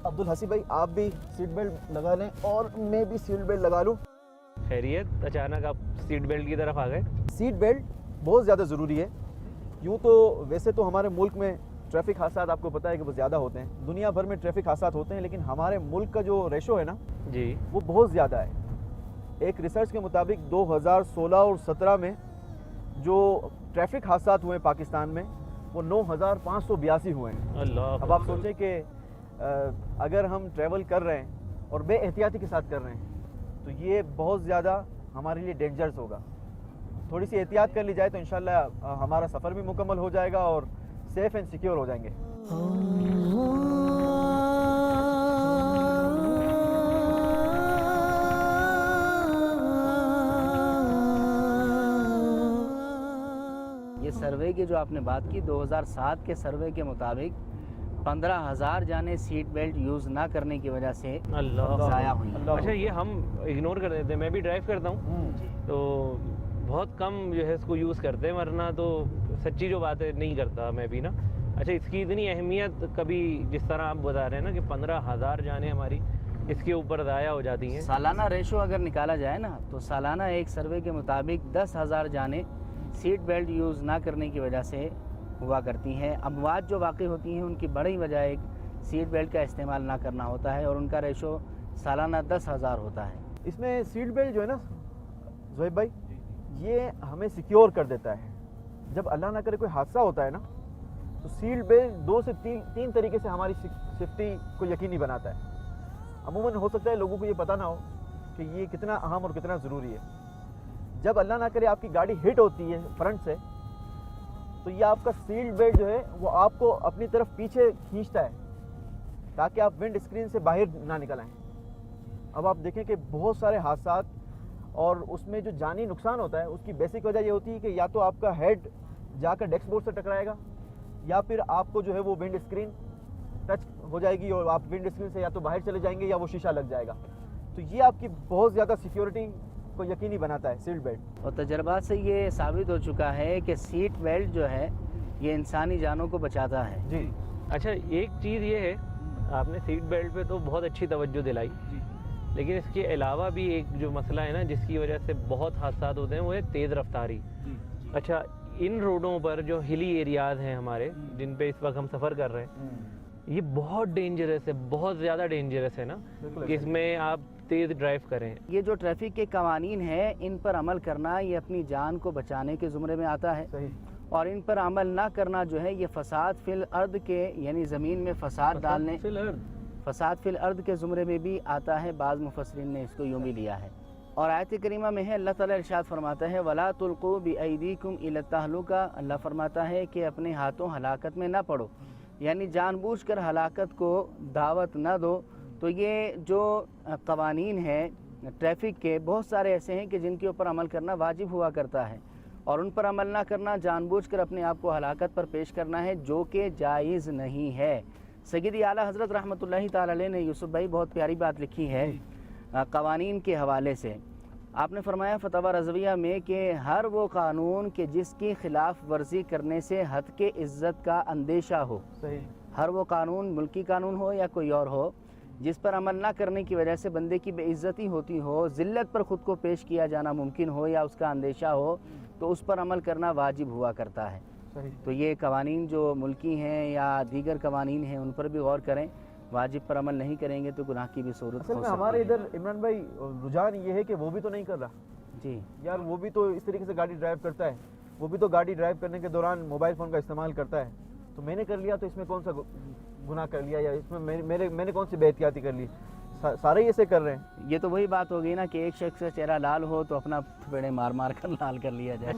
अब्दुल हसी भाई, आप भी सीट बेल्ट लगा लें और मैं भी सीट बेल्ट लगा लूं। खैरियत, अचानक आप सीट बेल्ट की तरफ आ गए? सीट बेल्ट बहुत ज़्यादा ज़रूरी है। यूँ तो वैसे तो हमारे मुल्क में ट्रैफिक हादसात आपको पता है कि वो ज़्यादा होते हैं, दुनिया भर में ट्रैफिक हादसात होते हैं, लेकिन हमारे मुल्क का जो रेशो है ना जी, वो बहुत ज़्यादा है। एक रिसर्च के मुताबिक 2016 और 17 में जो ट्रैफिक हादसात हुए पाकिस्तान में वो 9,582 हुए हैं। अल्लाह। अब आप सोचें कि अगर हम ट्रैवल कर रहे हैं और बेएहतियाती के साथ कर रहे हैं तो ये बहुत ज़्यादा हमारे लिए डेंजरस होगा। थोड़ी सी एहतियात कर ली जाए तो इंशाल्लाह हमारा सफ़र भी मुकम्मल हो जाएगा और सेफ़ एंड सिक्योर हो जाएंगे। ये सर्वे की जो आपने बात की, 2007 के सर्वे के मुताबिक 15,000 जाने सीट बेल्ट यूज़ ना करने की वजह से अल्लाह ज़ाया हुई हैं। अल्लाह। अच्छा, ये हम इग्नोर कर देते हैं। मैं भी ड्राइव करता हूँ तो बहुत कम जो है इसको यूज़ करते हैं, वरना तो सच्ची जो बात है नहीं करता मैं भी ना। अच्छा, इसकी इतनी अहमियत कभी जिस तरह आप बता रहे हैं ना कि 15,000 जाने हमारी इसके ऊपर ज़ाया हो जाती हैं। सालाना रेशो अगर निकाला जाए ना तो सालाना एक सर्वे के मुताबिक 10,000 जाने सीट बेल्ट यूज़ ना करने की वजह से हुआ करती हैं। अमवात जो वाक़ई होती हैं उनकी बड़ी वजह एक सीट बेल्ट का इस्तेमाल ना करना होता है और उनका रेशो सालाना 10,000 होता है। इसमें सीट बेल्ट जो है ना ज़ोहैब भाई, ये हमें सिक्योर कर देता है। जब अल्लाह ना करे कोई हादसा होता है ना तो सीट बेल्ट 2 से 3 तरीके से हमारी सेफ्टी को यकीनी बनाता है। अमूमन हो सकता है लोगों को ये पता ना हो कि ये कितना अहम और कितना ज़रूरी है। जब अल्लाह ना करे आपकी गाड़ी हिट होती है फ्रंट से तो ये आपका सीट बेल्ट जो है वो आपको अपनी तरफ पीछे खींचता है ताकि आप विंड स्क्रीन से बाहर ना निकल आएँ। अब आप देखें कि बहुत सारे हादसात और उसमें जो जानी नुकसान होता है उसकी बेसिक वजह ये होती है कि या तो आपका हेड जाकर डैशबोर्ड से टकराएगा या फिर आपको जो है वो विंड स्क्रीन टच हो जाएगी और आप विंड स्क्रीन से या तो बाहर चले जाएंगे या वो शीशा लग जाएगा। तो ये आपकी बहुत ज़्यादा सिक्योरिटी को यकीनी बनाता है सीट बेल्ट। और तजर्बात से ये साबित हो चुका है कि सीट बेल्ट जो है ये इंसानी जानों को बचाता है। जी। अच्छा, एक चीज़ ये है, आपने सीट बेल्ट पे तो बहुत अच्छी तवज्जो दिलाई, लेकिन इसके अलावा भी एक जो मसला है ना जिसकी वजह से बहुत हादसात होते हैं वो है तेज़ रफ्तारी। अच्छा, इन रोडों पर जो हिली एरियाज़ हैं हमारे जिन पे इस वक्त हम सफ़र कर रहे हैं, ये बहुत डेंजरस है, बहुत ज़्यादा डेंजरस है ना कि इसमें आप तेज़ ड्राइव करें। ये जो ट्रैफिक के कवानीन हैं इन पर अमल करना ये अपनी जान को बचाने के ज़ुमरे में आता है। सही। और इन पर अमल ना करना जो है ये फसाद फिल अर्द के यानी ज़मीन में फसाद डालने, फसाद फिल अर्द के ज़ुमरे में भी आता है। बाज़ मुफस्सिरीन ने इसको यूँ भी लिया है। और आयत करीमा में है अल्लाह ताला इरशाद फरमाता है वला तुल्कू बिअयदीकुम इला तहलुका। अल्लाह फरमाता है कि अपने हाथों हलाकत में ना पड़ो, यानी जानबूझकर हलाकत को दावत ना दो। तो ये जो कवानीन हैं ट्रैफिक के बहुत सारे ऐसे हैं कि जिनके ऊपर अमल करना वाजिब हुआ करता है और उन पर अमल ना करना जानबूझकर अपने आप को हलाकत पर पेश करना है, जो कि जायज़ नहीं है। सय्यद आला हज़रत रहमतुल्लाहि ताला अलैह ने यूसुफ भाई बहुत प्यारी बात लिखी है कवानीन के हवाले से। आपने फरमाया फतवा रज़विया में कि हर वो कानून के जिसकी खिलाफ वर्जी करने से हद के इज़्ज़त का अंदेशा हो, सही। हर वो कानून मुल्की कानून हो या कोई और हो जिस पर अमल ना करने की वजह से बंदे की बेइज्जती होती हो, ज़िल्लत पर ख़ुद को पेश किया जाना मुमकिन हो या उसका अंदेशा हो, तो उस पर अमल करना वाजिब हुआ करता है। सही। तो ये कवानीन जो मुल्की हैं या दीगर कवानीन हैं उन पर भी गौर करें। वाजिब पर अमल नहीं करेंगे तो गुनाह की भी सूरत असल हो में सकती हमारे है। इधर इमरान भाई रुझान ये है कि वो भी तो नहीं कर रहा जी यार, वो भी तो इस तरीके से गाड़ी ड्राइव करता है, वो भी तो गाड़ी ड्राइव करने के दौरान मोबाइल फ़ोन का इस्तेमाल करता है। तो मैंने कर लिया तो इसमें कौन सा गुनाह कर लिया या इसमें मैंने कौन सी बेहतियाती कर ली? सारे ऐसे कर रहे हैं। ये तो वही बात हो गई ना कि एक शख्स का चेहरा लाल हो तो अपना थपेड़े मार मार कर लाल कर लिया जाए।